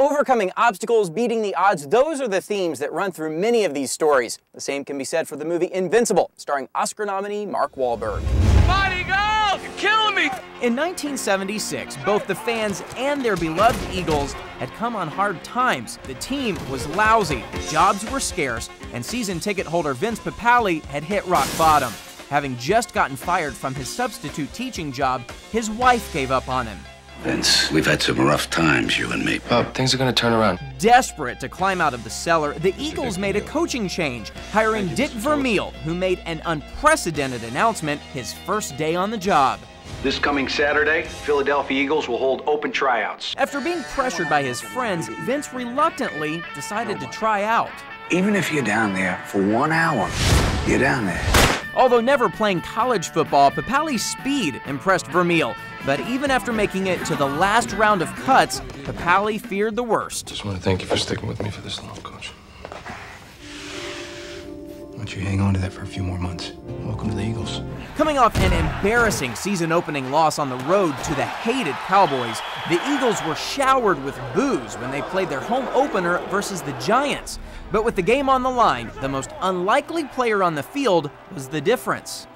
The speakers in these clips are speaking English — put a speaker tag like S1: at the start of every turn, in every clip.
S1: overcoming obstacles, beating the odds, those are the themes that run through many of these stories. The same can be said for the movie Invincible, starring Oscar nominee Mark Wahlberg.
S2: Mighty God, you're killing me!
S3: In 1976, both the fans and their beloved Eagles had come on hard times. The team was lousy, jobs were scarce, and season ticket holder Vince Papale had hit rock bottom. Having just gotten fired from his substitute teaching job, his wife gave up on him.
S4: Vince, we've had some rough times, you and me.
S5: Bob, things are gonna turn around.
S3: Desperate to climb out of the cellar, the Eagles made a coaching change, hiring Dick Vermeil, who made an unprecedented announcement his first day on the job.
S6: This coming Saturday, Philadelphia Eagles will hold open tryouts.
S3: After being pressured by his friends, Vince reluctantly decided to try out.
S4: Even if you're down there for 1 hour, you're down there.
S3: Although never playing college football, Papale's speed impressed Vermeil. But even after making it to the last round of cuts, Papale feared the worst.
S5: Just want to thank you for sticking with me for this long, Coach.
S7: Why don't you hang on to that for a few more months? Welcome to the Eagles.
S3: Coming off an embarrassing season-opening loss on the road to the hated Cowboys, the Eagles were showered with boos when they played their home opener versus the Giants. But with the game on the line, the most unlikely player on the field was the difference.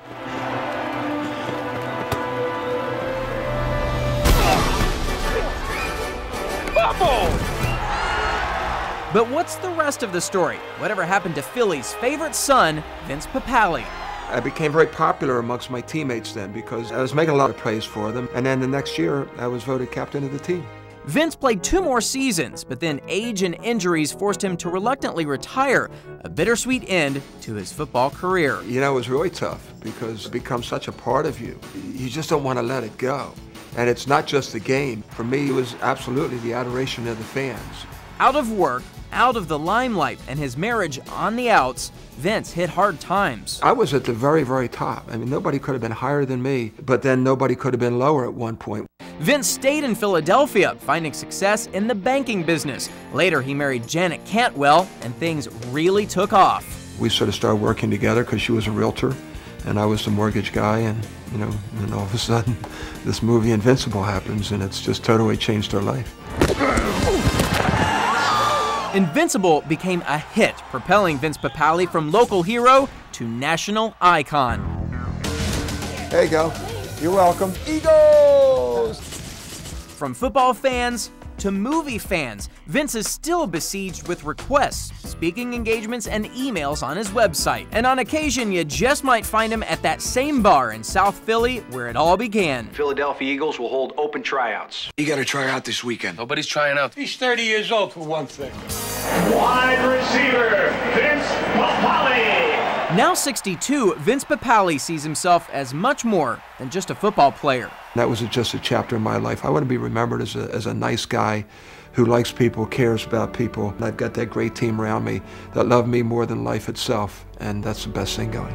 S3: But what's the rest of the story? Whatever happened to Philly's favorite son, Vince Papale?
S8: I became very popular amongst my teammates then because I was making a lot of plays for them. And then the next year, I was voted captain of the team.
S3: Vince played 2 more seasons, but then age and injuries forced him to reluctantly retire, a bittersweet end to his football career.
S8: You know, it was really tough because it becomes such a part of you. You just don't want to let it go. And it's not just the game. For me, it was absolutely the adoration of the fans.
S3: Out of work, out of the limelight, and his marriage on the outs, Vince hit hard times.
S8: I was at the very, very top. I mean, nobody could have been higher than me, but then nobody could have been lower at one point.
S3: Vince stayed in Philadelphia, finding success in the banking business. Later, he married Janet Cantwell, and things really took off.
S8: We sort of started working together because she was a realtor, and I was the mortgage guy, and you know, and all of a sudden, this movie Invincible happens, and it's just totally changed our life.
S3: Invincible became a hit, propelling Vince Papale from local hero to national icon.
S8: There you go. You're welcome. Eagles!
S3: From football fans to movie fans, Vince is still besieged with requests, speaking engagements, and emails on his website. And on occasion, you just might find him at that same bar in South Philly where it all began.
S6: Philadelphia Eagles will hold open tryouts.
S4: You got to try out this weekend.
S5: Nobody's trying out.
S2: He's 30 years old for one thing.
S9: Wide receiver, Vince Papale.
S3: Now 62, Vince Papale sees himself as much more than just a football player.
S8: That was just a chapter in my life. I want to be remembered as a nice guy who likes people, cares about people. I've got that great team around me that love me more than life itself, and that's the best thing going.